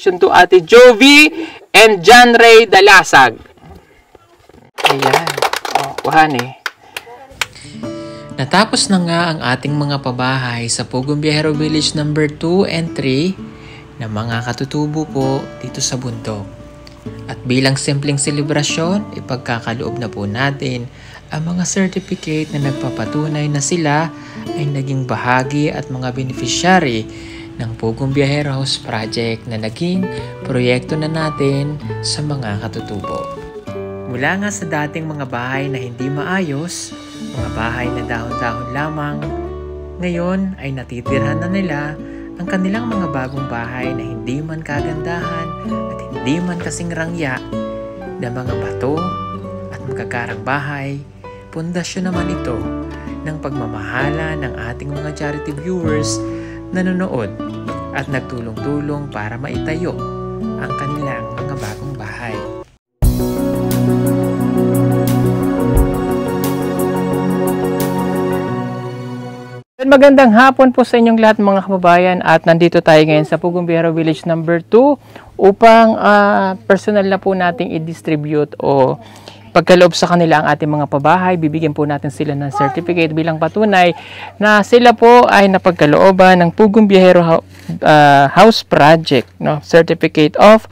To Ate Jovi and John Ray Dalasag. Ayan. O, kuhan eh. Natapos na nga ang ating mga pabahay sa Pugong Biyahero Village number 2 and 3 na mga katutubo po dito sa bundok. At bilang simpleng selebrasyon, ipagkakaloob na po natin ang mga certificate na nagpapatunay na sila ay naging bahagi at mga beneficiary ng Pugong Biyahero House Project na naging proyekto na natin sa mga katutubo. Mula nga sa dating mga bahay na hindi maayos, mga bahay na dahon-dahon lamang, ngayon ay natitirhan na nila ang kanilang mga bagong bahay na hindi man kagandahan at hindi man kasing rangya na mga bato at magkakarang bahay. Pundasyon naman ito ng pagmamahala ng ating mga charity viewers na nanonood at nagtulong-tulong para maitayo ang kanilang mga bagong bahay. Magandang hapon po sa inyong lahat mga kababayan, at nandito tayo ngayon sa Pugong Biyahero Village number 2 upang personal na po nating i-distribute o pagkaloob sa kanila ang ating mga pabahay. Bibigyan po natin sila ng certificate bilang patunay na sila po ay napagkalooban ng Pugong Biyahero House Project, no? Certificate of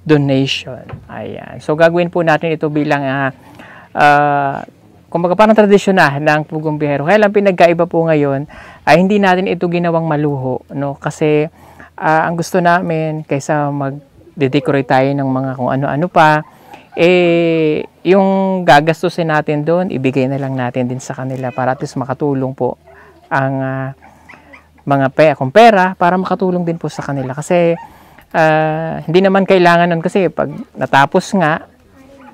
Donation. Ayan. So gagawin po natin ito bilang kumbaga parang tradisyonal ng Pugong Biyahero. Kaya lang pinagkaiba po ngayon ay hindi natin ito ginawang maluho, no? Kasi ang gusto namin kaysa mag-decorate tayo ng mga kung ano-ano pa, yung gagastusin natin doon, ibigay na lang natin din sa kanila para at least makatulong po ang mga pera para makatulong din po sa kanila. Kasi hindi naman kailangan nun, kasi pag natapos nga,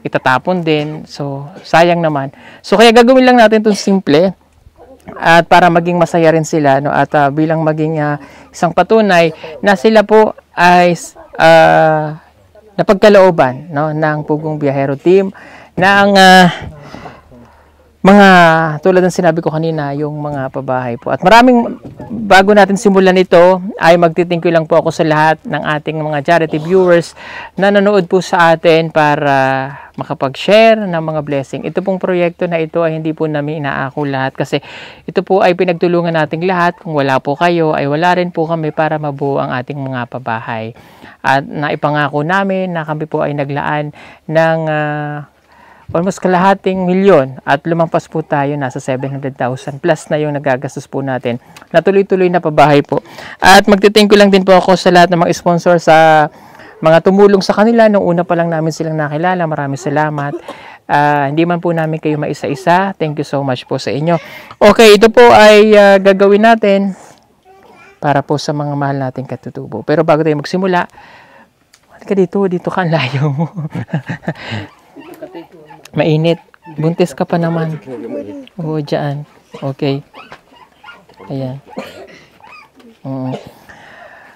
itatapon din. So, sayang naman. So, kaya gagawin lang natin itong simple at para maging masaya rin sila, no? At bilang maging isang patunay na sila po ay napagkalooban, no, ng Pugong Biyahero team na ang mga tulad ng sinabi ko kanina, yung mga pabahay po. At maraming, bago natin simulan ito, ay magti-thank you lang po ako sa lahat ng ating mga charity viewers na nanonood po sa atin para makapag-share ng mga blessing. Ito pong proyekto na ito ay hindi po namin inaako lahat, kasi ito po ay pinagtulungan nating lahat. Kung wala po kayo, ay wala rin po kami para mabuo ang ating mga pabahay. At naipangako namin na kami po ay naglaan ng almost kalahating milyon at lumampas po tayo, nasa 700,000 plus na yung nagagastos po natin na tuloy-tuloy na pabahay po. At magti-thank you lang din po ako sa lahat ng mga sponsor sa mga tumulong sa kanila nung una pa lang namin silang nakilala. Maraming salamat. Hindi man po namin kayo maisa-isa. Thank you so much po sa inyo. Okay, ito po ay gagawin natin para po sa mga mahal nating katutubo. Pero bago tayo magsimula, dito ka, layo mo. Mainit. Buntis ka pa naman. Oo, dyan. Okay. Ayan.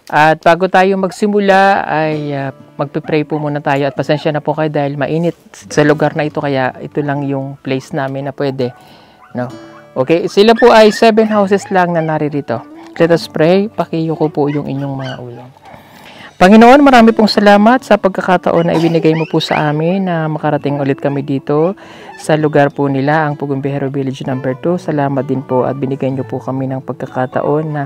At bago tayo magsimula ay magpe-pray po muna tayo. At pasensya na po kayo dahil mainit sa lugar na ito. Kaya ito lang yung place namin na pwede. No? Okay. Sila po ay 7 houses lang na naririto. Let us pray. Pakiyuko po yung inyong mga ulo. Panginoon, marami pong salamat sa pagkakataon na ibinigay mo po sa amin na makarating ulit kami dito sa lugar po nila, ang Pugong Biyahero Village number 2. Salamat din po at binigay niyo po kami ng pagkakataon na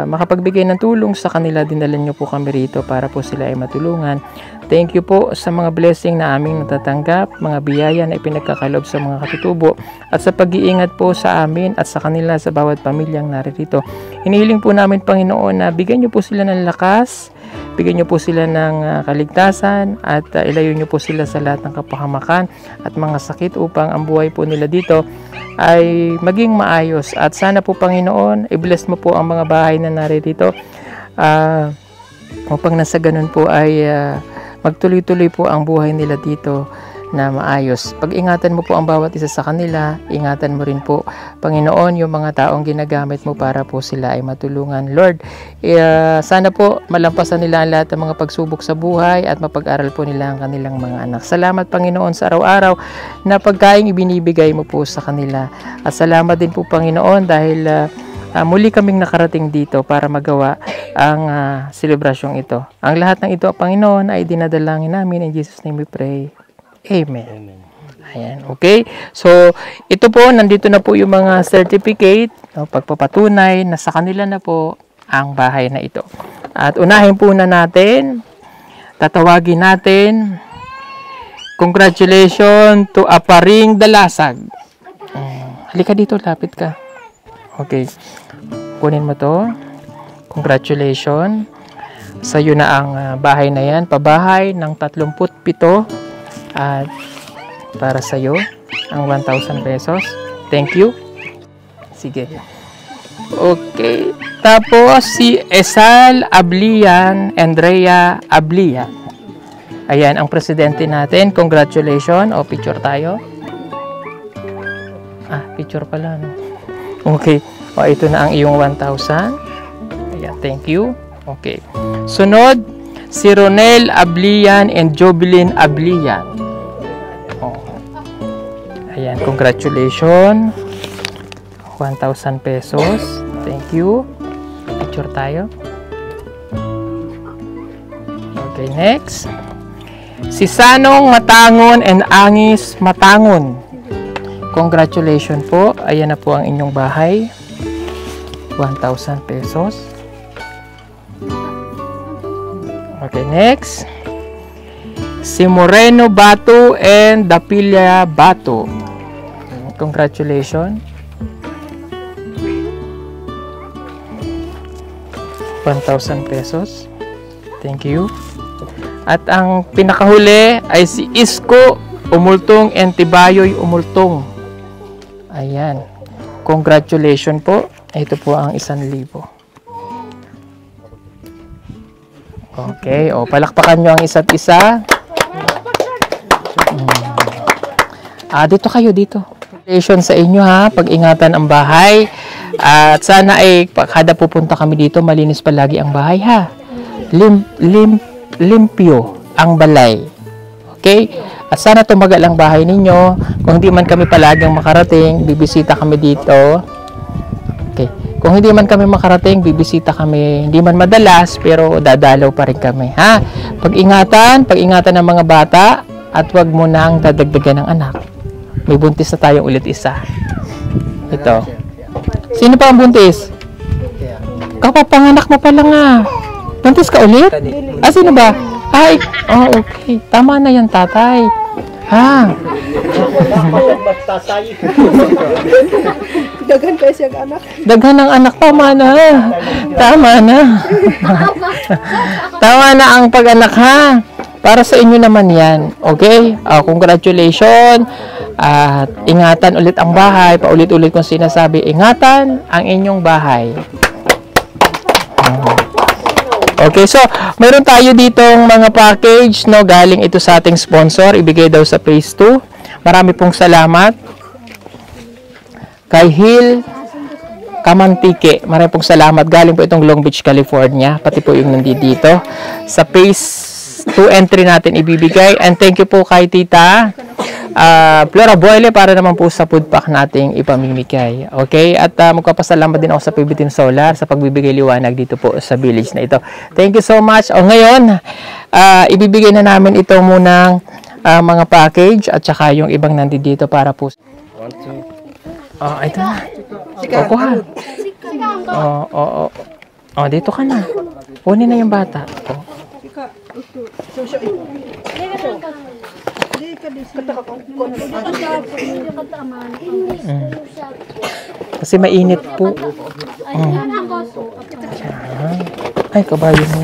makapagbigay ng tulong sa kanila. Dinala niyo po kami rito para po sila ay matulungan. Thank you po sa mga blessing na aming natatanggap, mga biyaya na ipinagkakalob sa mga katutubo at sa pag-iingat po sa amin at sa kanila sa bawat pamilyang naririto. Hinihiling po namin, Panginoon, na bigyan niyo po sila ng lakas, bigyan niyo po sila ng kaligtasan at ilayo niyo po sila sa lahat ng kapahamakan at mga sakit upang ang buhay po nila dito ay maging maayos. At sana po, Panginoon, i-bless mo po ang mga bahay na naririto upang nasa ganun po ay magtuloy-tuloy po ang buhay nila dito na maayos. Pag-ingatan mo po ang bawat isa sa kanila, ingatan mo rin po, Panginoon, yung mga taong ginagamit mo para po sila ay matulungan. Lord, sana po malampasan nila ang lahat ng mga pagsubok sa buhay at mapag-aral po nila ang kanilang mga anak. Salamat, Panginoon, sa araw-araw na pagkain ibinibigay mo po sa kanila. At salamat din po, Panginoon, dahil muli kaming nakarating dito para magawa ang selebrasyong ito. Ang lahat ng ito, Panginoon, ay dinadalangin namin. In Jesus' name we pray. Amen. Ayan, okay? So, ito po, nandito na po yung mga certificate, pagpapatunay na sa kanila na po ang bahay na ito. At unahin po na natin, tatawagin natin, congratulations to Aparing Dalasag. Halika dito, lapit ka. Okay. Kunin mo to. Congratulations. Sa'yo na ang bahay na yan. Pabahay ng 37. At para sa'yo, ang 1,000 pesos. Thank you. Sige. Okay. Tapos, si Esal Ablian, Andrea Ablian. Ayan, ang presidente natin. Congratulations. O, picture tayo. Picture pala, no? Okay. O, ito na ang iyong 1,000. Ayan, thank you. Okay. Sunod, si Ronel Ablian and Jovelyn Ablian. Ayan, congratulations. 1,000 pesos. Thank you. Picture tayo. Okay, next. Si Sanong Matangon and Angis Matangon. Congratulations po. Ayan na po ang inyong bahay. 1,000 pesos. Okay, next. Si Moreno Bato and Dapilia Bato. Congratulations. 1,000 pesos. Thank you. At ang pinakahuli ay si Isko Umultong and Tibayoy Umultong. Ayan. Congratulations po. Ito po ang 1,000. Okay. O, palakpakan nyo ang isa't isa. Dito kayo, dito. Congratulations sa inyo, ha. Pag-ingatan ang bahay. At sana ay kada pupunta kami dito, malinis palagi ang bahay, ha. Limpyo ang balay. Okay? At sana tumagal ang bahay ninyo. Kung hindi man kami palaging makarating, bibisita kami dito. Okay. Kung hindi man kami makarating, bibisita kami. Hindi man madalas, pero dadalaw pa rin kami, ha? Pag-ingatan ng mga bata, at wag mo nang dadagdagan ng anak. May buntis na tayong ulit isa. Ito. Sino pa ang buntis? Kapapanganak mo pa lang, buntis ka ulit? Sino ba? Ay, okay. Tama na yan, tatay. Daghan pa siyang anak. Daghan ng anak, tama na. Tama na. Tama na ang pag-anak, ha. Para sa inyo naman yan. Okay? Congratulations. At ingatan ulit ang bahay. Paulit-ulit kong sinasabi, ingatan ang inyong bahay. Okay, so meron tayo ditong mga package, no, galing ito sa ating sponsor, ibigay daw sa phase 2. Marami pong salamat. Kay Hill Kamantike, marami pong salamat. Galing po itong Long Beach, California, pati po yung nandito. Sa phase 2 entry natin ibibigay. And thank you po kay Tita Flora Boyle para naman po sa food pack nating ipamimigay. Okay? At magpapasalamat din ako sa PB Team Solar sa pagbibigay liwanag dito po sa village na ito. Thank you so much. Ngayon, ibibigay na namin ito munang mga package at saka yung ibang nandito para po. Ito na. Kuha. Dito ka na. Kunin na yung bata. Kasi mainit po. Ay, kabayo mo.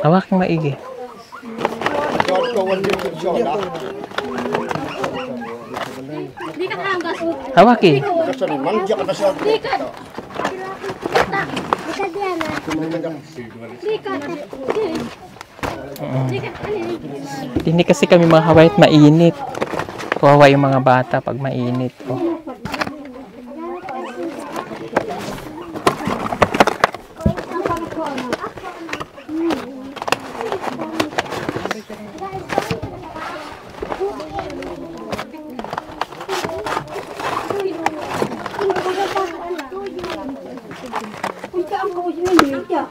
Hawaking maigi. Hawaki. Hindi kasi kami mahaway at mainit. Kawawa yung mga bata pag mainit.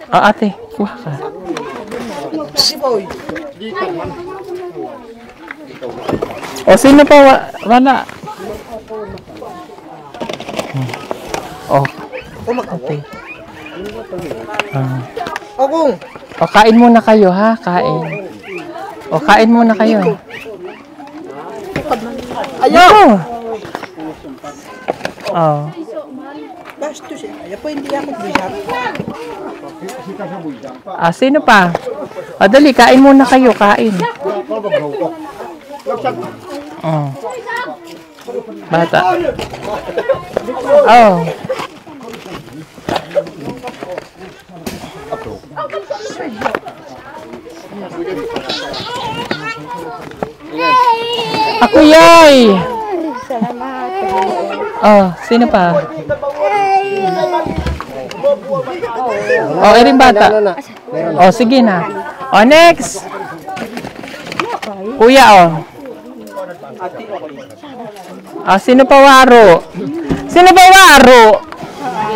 Ate, kuha ka. O, sino pa? Wala. Oh. Ate. O, kain muna kayo, ha? Kain. O, kain muna kayo. Ayaw! Oh. Bastos eh. Ayaw po hindi ako bisak. Sino pa? O, dali, kain muna kayo, kain. Oh. Bata. Oh. Ako yay! Salamat. Oh, sino pa? Oh, erin bata. Oh, sige na. Oh, next. Kuya, oh. Oh, sino pa waro? Sino pa waro?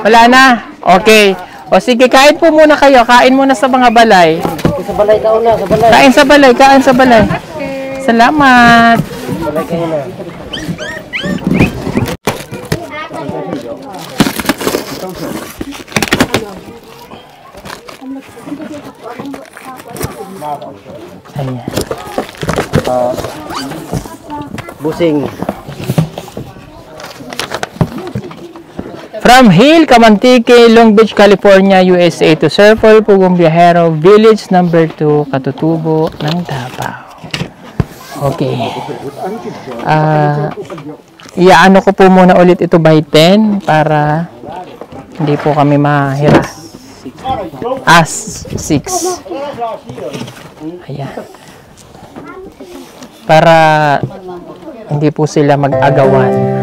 Wala na? Okay. O sige, kain po muna kayo. Kain muna sa mga balay. Sa balay ka una, sa balay. Kain sa balay, kain sa balay. Salamat. Balay kayo na. Ayan. Busing. From Hill, Kamantique, Long Beach, California, USA to Circle, Pugong Biyahero, Village number 2, Katutubo ng Davao. Okay. Iaano ko po muna ulit ito by 10 para hindi po kami mahira. 6. Ayan. Para hindi po sila mag-agawan.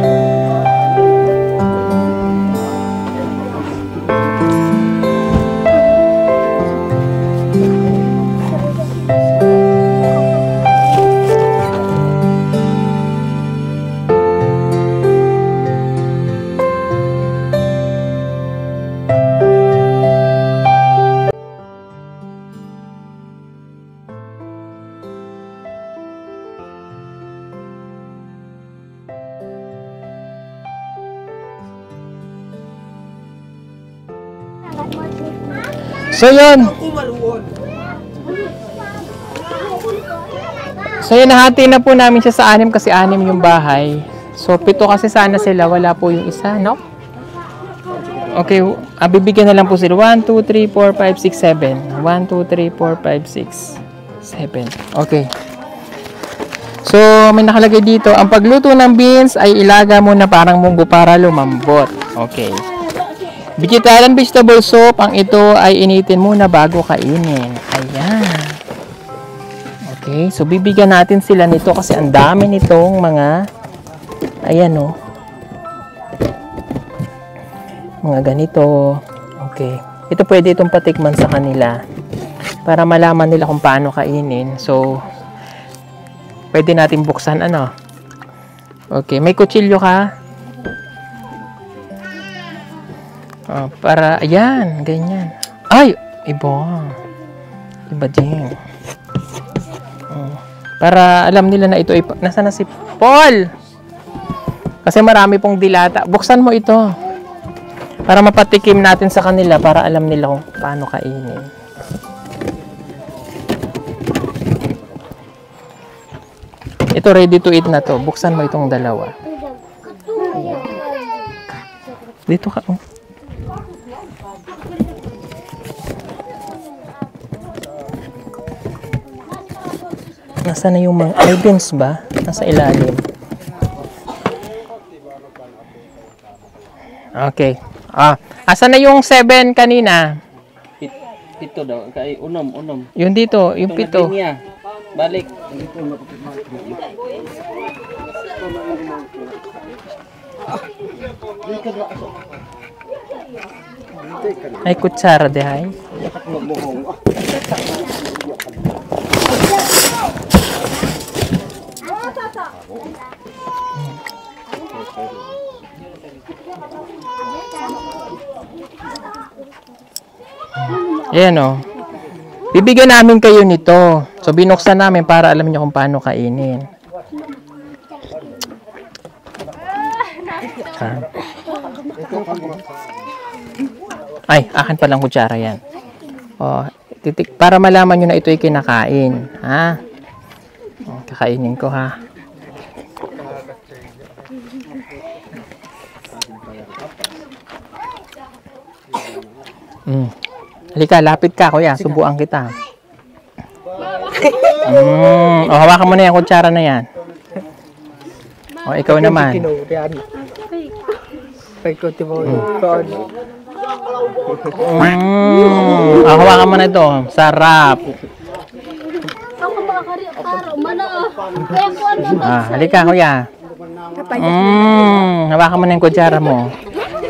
So yun. So yun, nahati na po namin siya sa 6 kasi 6 yung bahay. So 7 kasi sana sila, wala po yung isa, no? Okay, bibigyan na lang po sila. 1, 2, 3, 4, 5, 6, 7. 1, 2, 3, 4, 5, 6, 7. Okay. So may nakalagay dito, ang pagluto ng beans ay ilaga muna parang munggo para lumambot. Okay. Vegetarian vegetable soup, ang ito ay initin muna bago kainin. Ayan. Okay, so bibigyan natin sila nito kasi ang dami nitong mga, ayan o. Mga ganito. Okay. Ito pwede itong patikman sa kanila para malaman nila kung paano kainin. So, pwede natin buksan ano. Okay, may kutsilyo ka? Para, ayan, ganyan. Ay, iba. Iba din. Para alam nila na ito ay, nasa na si Paul? Kasi marami pong dilata. Buksan mo ito. Para mapatikim natin sa kanila, para alam nila kung paano kainin. Ito, ready to eat na to. Buksan mo itong dalawa. Ayan. Dito ka, Nasa na yung mga beans ba? Nasa ilalim. Okay. Asa na yung 7 kanina? Pito daw, kay unom. Yung dito, yung 7. Balik. Ay, kutsara de hay. Ayan o. Bibigyan namin kayo nito. So, binuksan namin para alam niyo kung paano kainin. Ay, akin palang kutsara yan. O, para malaman nyo na ito ay kinakain. Ha? O, kakainin ko ha. Halika, lapit ka kuya. Subuan kita. O, hawakan mo na yan, kutsara na yan. O, ikaw naman. Hawakan mo na ito. Sarap. Halika kuya. Hawakan mo na yung kutsara mo.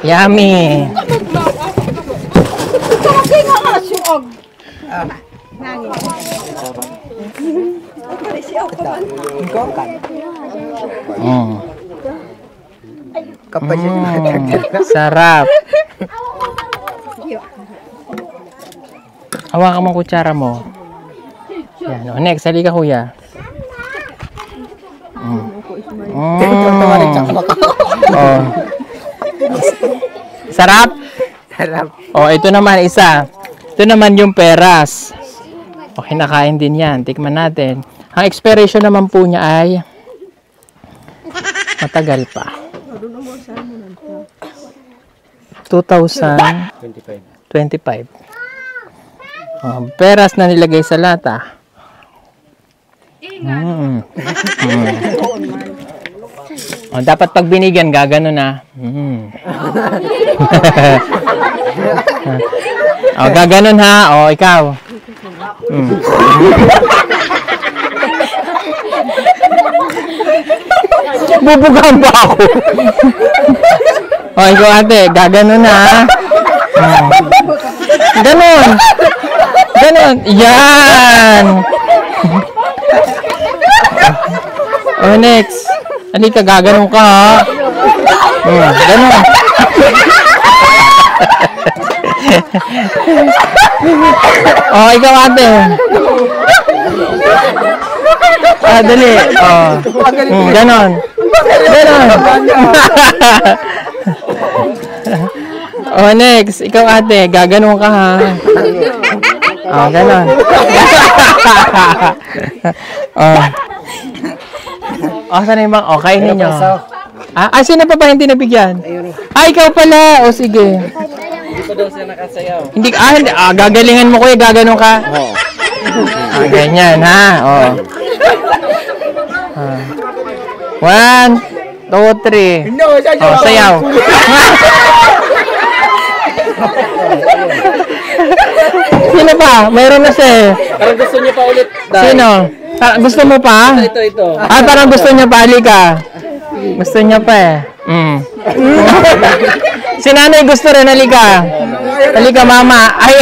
Yummy. Sarap. Hawakan mo ang kutsara mo. Yan. O, next, halika kuya. Sarap? Sarap. O, ito naman isa. Ito naman yung peras. O, kinakain din yan. Tikman natin. Ang expiration naman po niya ay matagal pa. 2025. Peras na nilagay sa lata. Dapat pag binigyan, gagano na. Gaganon ha. O, ikaw. Bubugaan ba ako? O, ikaw ate, gaganon ha. Ganon. Ganon. Yan. O, next. Halika, gaganon ka ha. Ganon. O, ikaw ate. Dali. O. Ganon. Ganon. O, next. Ikaw ate, gaganon ka ha. O, ganon. Saan yung bang? O, kainin nyo. Sino pa ba hindi nabigyan? Ikaw pala. O, sige. Dito daw siya nakasayaw. Hindi, gagalingan mo kuya, gaganon ka. Oo. Ganyan, ha? Oo. 1, 2, 3. Sayaw. Sino pa? Mayroon na siya eh. Parang gusto niya pa ulit. Sino? Gusto mo pa? Ito. Parang gusto niya pa. Halika. Gusto niya pa eh. Si nanay gusto rin. Halika. Halika mama. Ay.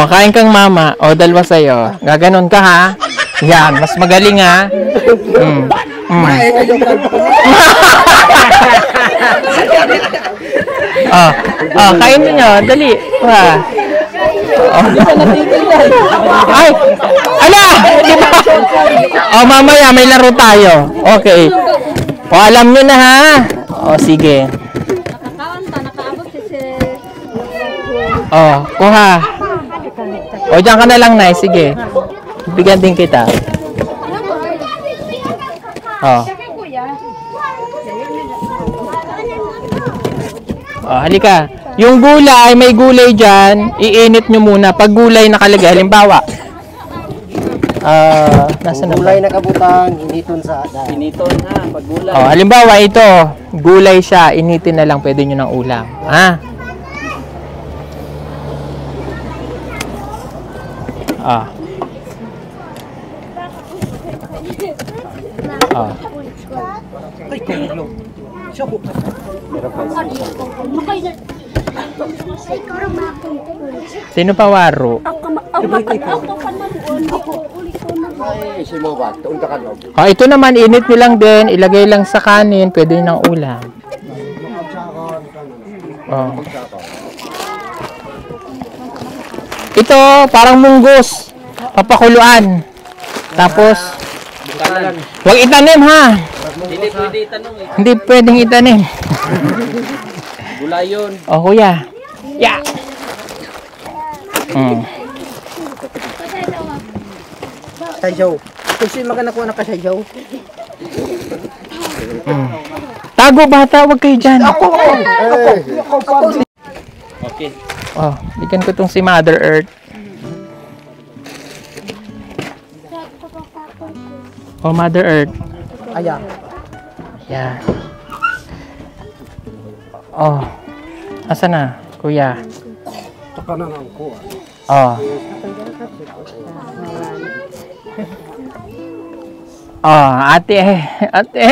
Kain kang mama. Dalawa sa'yo. Gaganon ka ha. Yan. Mas magaling ha. Kain niyo. Dali. Ay! Ala! Mamaya may laro tayo. Okay. Alam nyo na ha. Sige. Kuha. Diyan ka na lang, Nay. Sige. Bigyan din kita. Halika. Yung gulay, may gulay dyan, iinit nyo muna. Pag gulay nakalagay, halimbawa, nasa na gulay na kabutang, initon sa dahil. Initon ha, pag gulay. Halimbawa, ito, gulay siya, initin na lang, pwede nyo ng ulam. Ha? Sino pa waro? Ito naman, init nyo lang din, ilagay lang sa kanin, pwede ng ulam. Oh. Ito, parang munggos. Papakuluan. Tapos, huwag itanim ha. Hindi pwede itanong eh. Hindi pwedeng itanim. Gulayon. Oh, kuya. Yeah. Sayaw. Kung sino maganakuha na kasayaw. Tago bata, huwag kayo dyan. Okay. Oh, bigyan ko tong si Mother Earth. Oh, Mother Earth. Ayan. Yan. Oh. Asa na, kuya? Taka na lang ko. Oh. Oh, ate. Ate.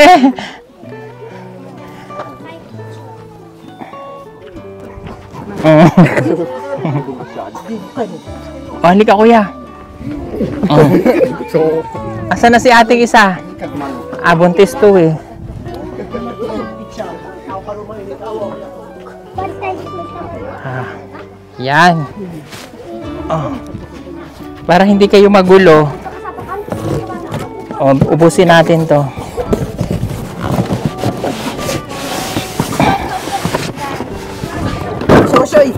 Oh, halika kuya. Oh. Asa na si ating isa? Buntis to eh. Yan. Oh. Para hindi kayo magulo. Oh, ubusin natin to. Sosoy.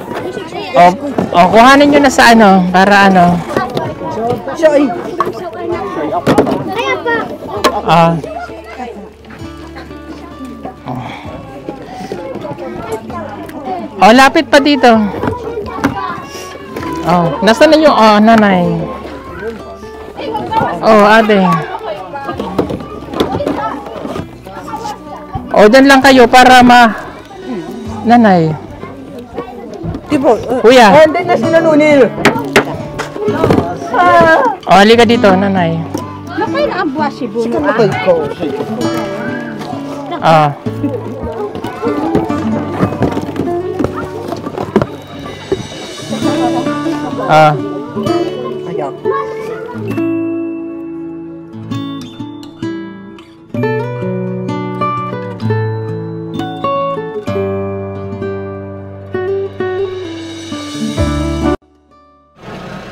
Oh, kuhanin nyo na sa ano, para ano. Soy. Ah. Oh, lapit pa dito. Oh, nasaan na yung nanay? Oh, ate. Oh, dyan lang kayo para nanay. Tipo, Kuya. hindi na sila nunil. Oh, halika dito, nanay. Nakay na ang buwas si Buno. Nakay ko. Ah. Ah. Ayan.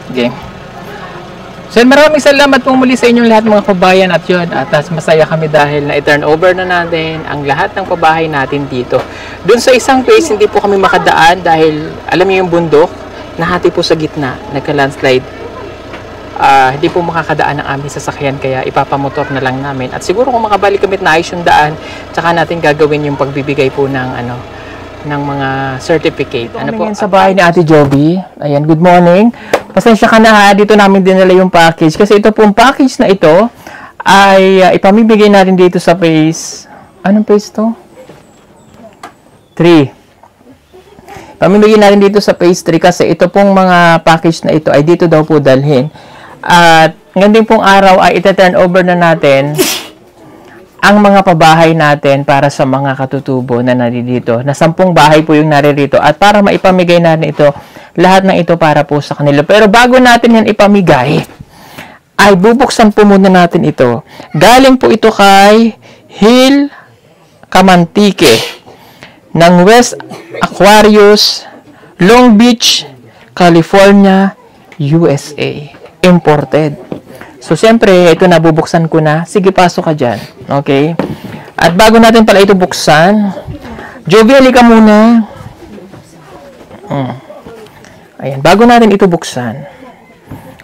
Okay. So maraming salamat po muli sa inyong lahat mga kabayan at yun. At masaya kami dahil na-turn over na natin ang lahat ng pabahay natin dito. Doon sa isang phase hindi po kami makadaan dahil alam niyo yung bundok, nahati po sa gitna, nagka-landslide. Hindi po makakadaan ang aming sasakyan kaya ipapamotor na lang namin. At siguro kung makabalik kami na ayos yung daan, tsaka natin gagawin yung pagbibigay po ng ng mga certificate. Ano po? Sa bahay ni Ate Joby. Ayan, good morning. Pasensya ka na ha, dito namin dinala yung package. Kasi ito pong package na ito ay ipamibigay natin dito sa phase. Anong phase to? 3. Pamimigay natin dito sa phase 3 kasi ito pong mga package na ito ay dito daw po dalhin. At ngayon din pong araw ay ita-turn over na natin ang mga pabahay natin para sa mga katutubo na naririto. Na 10 bahay po yung naririto. At para maipamigay natin ito, lahat ng ito para po sa kanila. Pero bago natin yan ipamigay, ay bubuksan po muna natin ito. Galing po ito kay Hill Kamantike ng West Aquarius, Long Beach, California, USA. Imported. So, siyempre, ito na, bubuksan ko na. Sige, pasok ka dyan. Okay? At bago natin pala ito buksan, Jovi, halika muna. Ayan, bago natin ito buksan.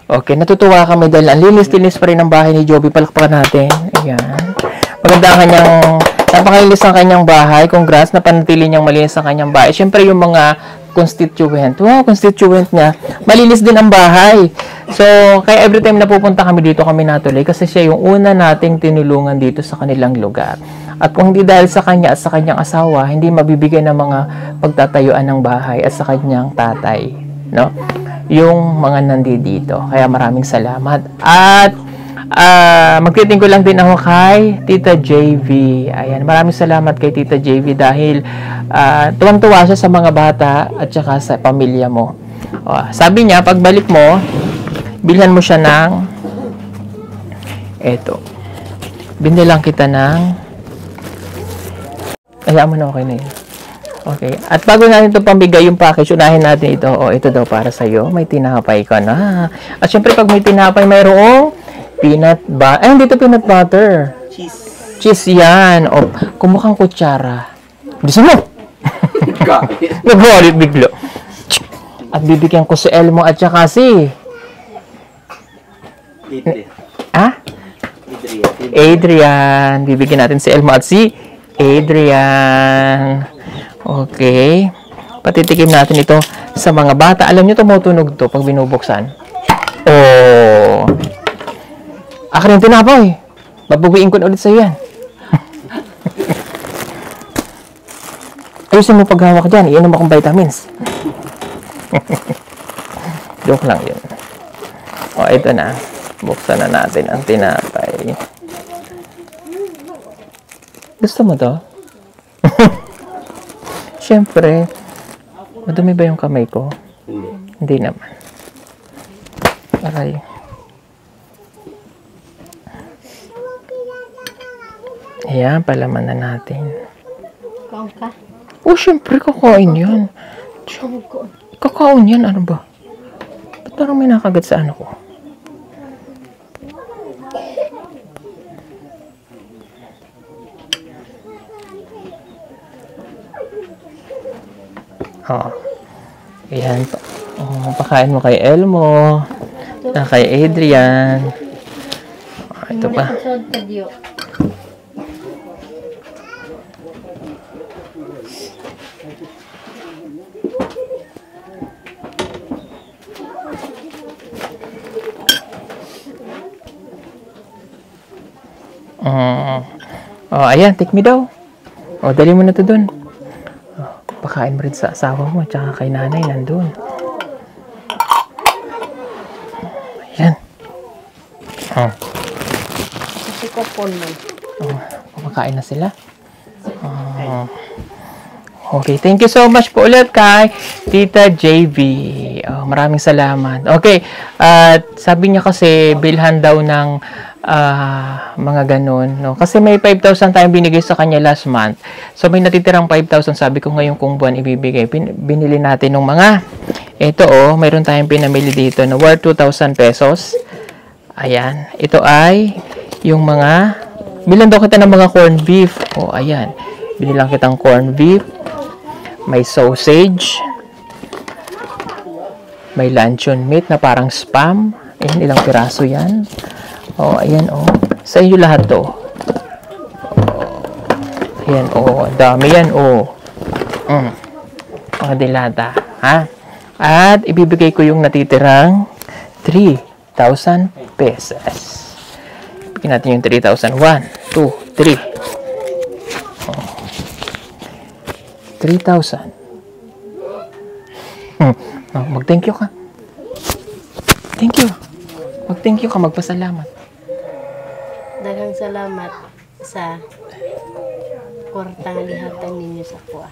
Okay, natutuwa kami dahil ang linis-linis pa rin ang bahay ni Jovi. Palakpakan natin. Ayan. Maganda ang kanyang, napakalinis ang kanyang bahay. Congrats, napanatili niyang malinis ang kanyang bahay. Siyempre, yung mga constituent. Wow, constituent niya. Malinis din ang bahay. So, kaya every time na pupunta kami dito, kami natuloy kasi siya yung una nating tinulungan dito sa kanilang lugar. At kung hindi dahil sa kanya at sa kanyang asawa, hindi mabibigay ng mga pagtatayuan ng bahay at sa kanyang tatay. No? Yung mga nandito. Kaya maraming salamat. At magtiting ko lang din ako kay Tita JV. Ayan, maraming salamat kay Tita JV dahil tuwang-tuwa siya sa mga bata at saka sa pamilya mo. Sabi niya, pagbalik mo, bilhan mo siya ng eto. Binilang kita ng hayaan mo na, okay na yun. Okay. At bago natin ito pambigay yung package, unahin natin ito. O, ito daw para sa'yo. May tinapay ka na. At syempre, pag may tinapay, mayroong peanut butter. Ay, hindi ito peanut butter. Cheese yan. O, kumukhang kutsara. Bilisan mo! Nag-wallet biglo. At bibigyan ko si Elmo at saka si... Adrian. Bibigyan natin si Elmo at si Adrian. Okay. Patitikim natin ito sa mga bata. Alam nyo, tumutunog to pag binubuksan. Oh. Akin yung tinapay. Babawiin ko na ulit sa'yo yan. Ayusin mo paghawak dyan. Iinom akong vitamins. Joke lang yun. O, ito na. Buksan na natin ang tinapay. Gusto mo to? Siyempre, madumi ba yung kamay ko? Hindi naman. Aray. Ayan, palaman na natin. Kaon ka? Oh, siyempre, kakain yan. Kakaon yan, ano ba? Ba't parang may nakagat sa ano ko? Oh. Ayan. Oh, pakain mo kay Elmo. Na kay Adrian. Oh, ito pa. Oh, ayan. Take me daw. Oh, dali mo na to dun. Pakain mo rin sa asawa mo, tsaka kay nanay nandun. Ayan. Oh. Kasi kopon mo. Oh, kumakain na sila. Oh. Okay, thank you so much po ulit kay Tita JV. Oh, maraming salamat. Okay, at sabi niya kasi bilhan daw ng mga ganun, no? Kasi may 5,000 tayong binigay sa kanya last month. So may natitirang 5,000, sabi ko ngayon kung buwan ibibigay. Binili natin ng mga ito mayroon tayong pinamili dito na worth 2,000 pesos. Ayan, ito ay yung mga bilan daw kita ng mga corned beef. Oh, ayan. Binilang kitang corned beef. May sausage. May luncheon meat na parang spam. Ayan, ilang piraso yan. Oh, ayan, oh. Sa inyo lahat to. Oh. Ayan, oh. Dami yan, oh. Mga dilata, ha? At ibibigay ko yung natitirang 3,000 pesos. Bigyan natin yung 3,000. 1, 2, 3. Oh. 3,000. Oh, mag-thank you ka. Thank you. Mag-thank you ka, magpasalamat. Daghang salamat sa kwartang lihatang ninyo sa kuha.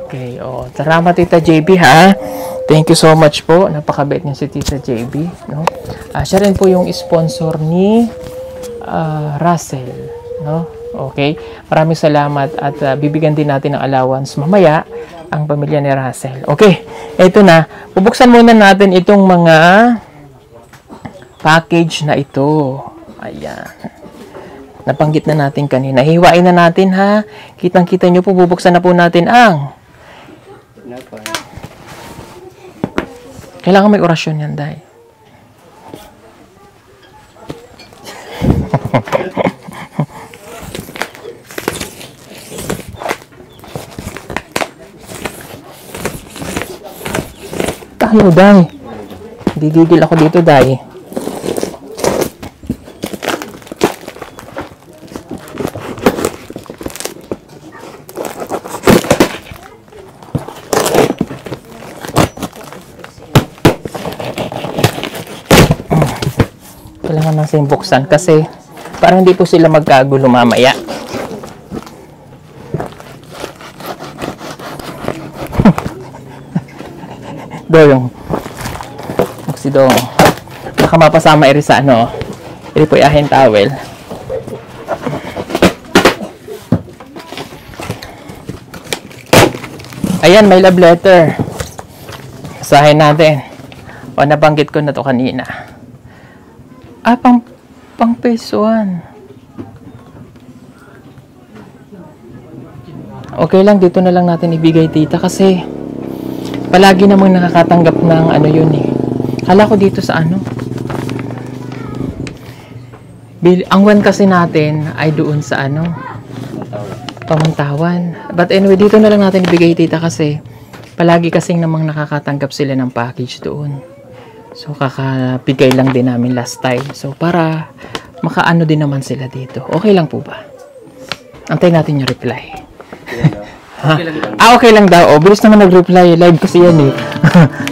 Okay, oh. Salamat Tita JB, ha? Thank you so much po. Napakabait niya si Tita JB, no? Siya rin po yung sponsor ni Russell, no? Okay? Maraming salamat at bibigyan din natin ng allowance mamaya ang pamilya ni Russell. Okay, ito na. Bubuksan muna natin itong mga package na ito. Ayan. Nabanggit na natin kanina. Hiwain na natin, ha? Kitang-kita nyo po, bubuksan na po natin ang kailangan may orasyon yan, Day. Tayo, Day. Gigigil ako dito, Day. Kailangan natin buksan kasi para hindi po sila magkagulo mamaya. Doyong. Magsidong. Baka mapasama iri sa ano. Iri po yahin towel. Ayan, may love letter. Basahin natin. O, nabanggit ko na to kanina. Pang pesuan. Okay lang, dito na lang natin ibigay, tita, kasi palagi namang nakakatanggap ng ano yun eh. Kala ko dito sa ano. Ang one kasi natin ay doon sa ano, Pamantawan. But anyway, dito na lang natin ibigay, tita, kasi palagi kasing namang nakakatanggap sila ng package doon. So, kakabigay lang din namin last time. So, para makaano din naman sila dito. Okay lang po ba? Antayin natin yung reply. Okay lang daw. Bilis naman nag-reply. Live kasi yan eh.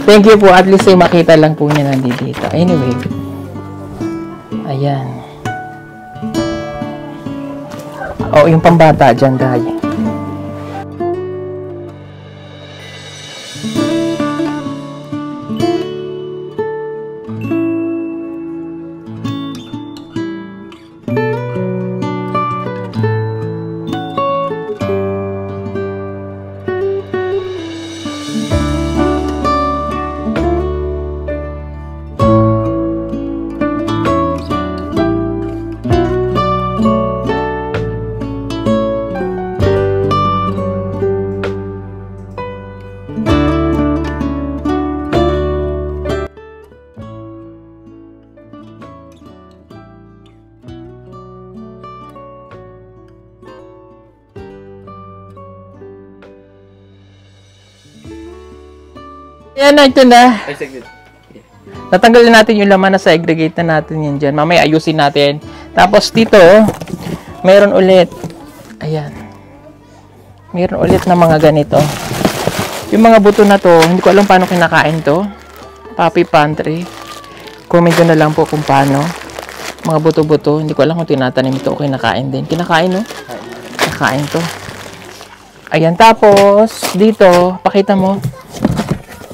Thank you po. At least ay makita lang po niya nandito. Anyway. Ayan. Yung pambata dyan, guys. Yan na, ito na. Natanggalin natin yung laman na sa aggregate na natin yan dyan. Mamaya ayusin natin. Tapos dito, mayroon ulit. Ayan. Mayroon ulit na mga ganito. Yung mga buto na to, hindi ko alam paano kinakain to. Papi Pantry. Comment na lang po kung paano. Mga buto-buto. Hindi ko alam kung tinatanim ito o kinakain din. Kinakain, no? Kinakain to. Ayan. Tapos, dito, pakita mo.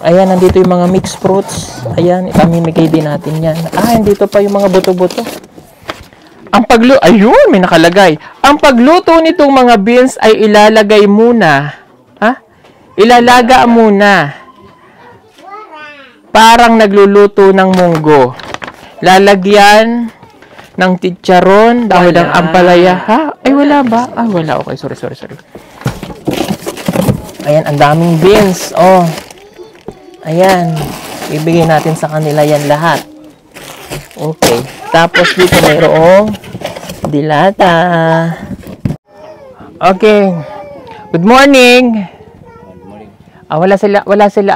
Ayan, nandito yung mga mixed fruits. Ayan, ipamimigay din natin yan. Nandito pa yung mga buto-buto. Ayun, may nakalagay. Ang pagluto nitong mga beans ay ilalagay muna. Ilalaga muna. Parang nagluluto ng munggo. Lalagyan ng chicharon, dahil ng ampalaya. Ay, wala ba? Wala. Okay, sorry. Ayan, ang daming beans. Ayan, ibigay natin sa kanila yan lahat. Okay, tapos dito mayroong dilata. Okay, good morning. Wala sila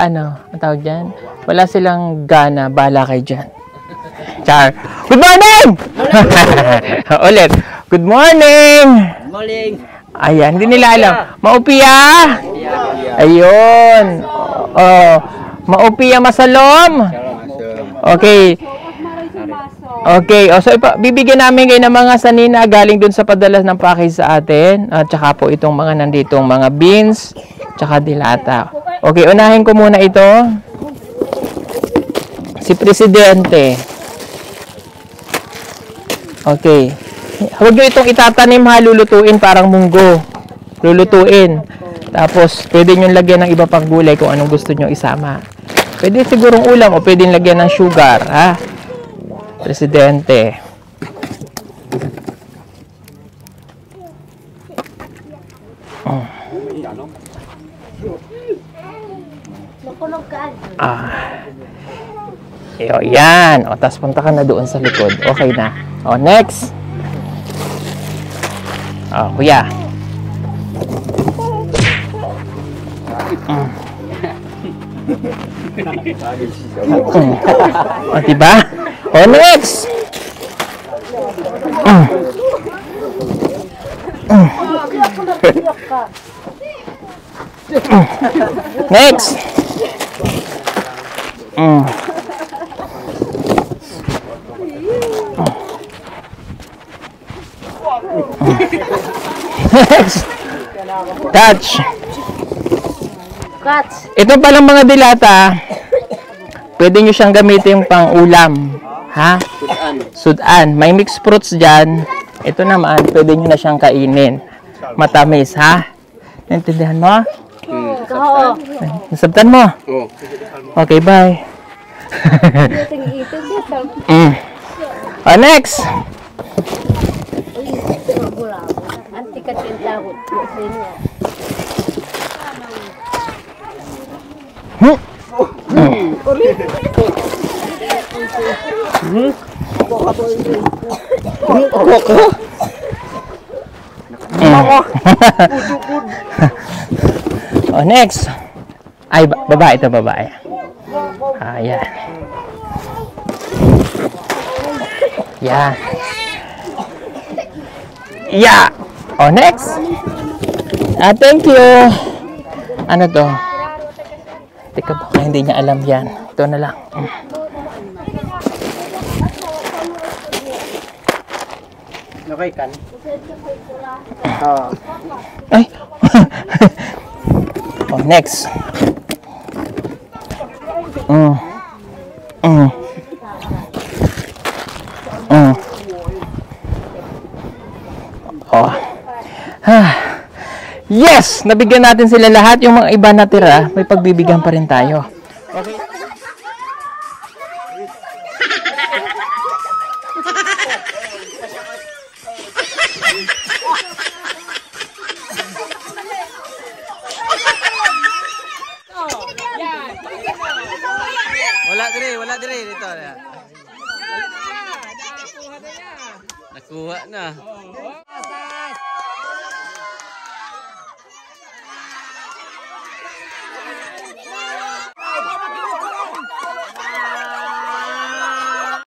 ano, ang tawag dyan? Wala silang gana, bala kayo dyan. Char, good morning! Ulit, good morning! Good morning! Ayan, hindi nila alam. Maupiya! Ayun. Maupiya masalom. Okay. Okay. So bibigyan namin kayo ng mga sanina galing dun sa padala ng package sa atin. At saka po itong mga nanditong mga beans. Tsaka dilata. Okay. Unahin ko muna ito. Si Presidente. Okay. Huwag nyo itong itatanim ha. Lulutuin parang munggo. Lulutuin. Tapos pwede nyo lagyan ng iba pang gulay kung anong gusto nyo isama. Pwede sigurong ulam o pwede lagyan ng sugar, ha? Presidente. Yan. Tapos punta ka na doon sa likod. Okay na. Next. Kuya. Diba? Next. Next. Next. Touch. Ito palang mga dilata, pwede nyo siyang gamitin pang ulam. Ha? Sudan. May mixed fruits dyan. Ito naman, pwede nyo na siyang kainin. Matamis, ha? Naintindihan mo? Oo. Nasabtan mo? Oo. Okay, bye. Next! Anti ka tinlawot. Next! Ay, babae ito, babae. Ayan. Yan. Yeah! Next! Thank you! Ano to? Teka, baka hindi niya alam yan. Ito na lang. Okay, kan. Ay! Next. Yes! Nabigyan natin sila lahat. Yung mga iba natira, may pagbibigyan pa rin tayo. Okay. Wala dire dito. Nakuha na.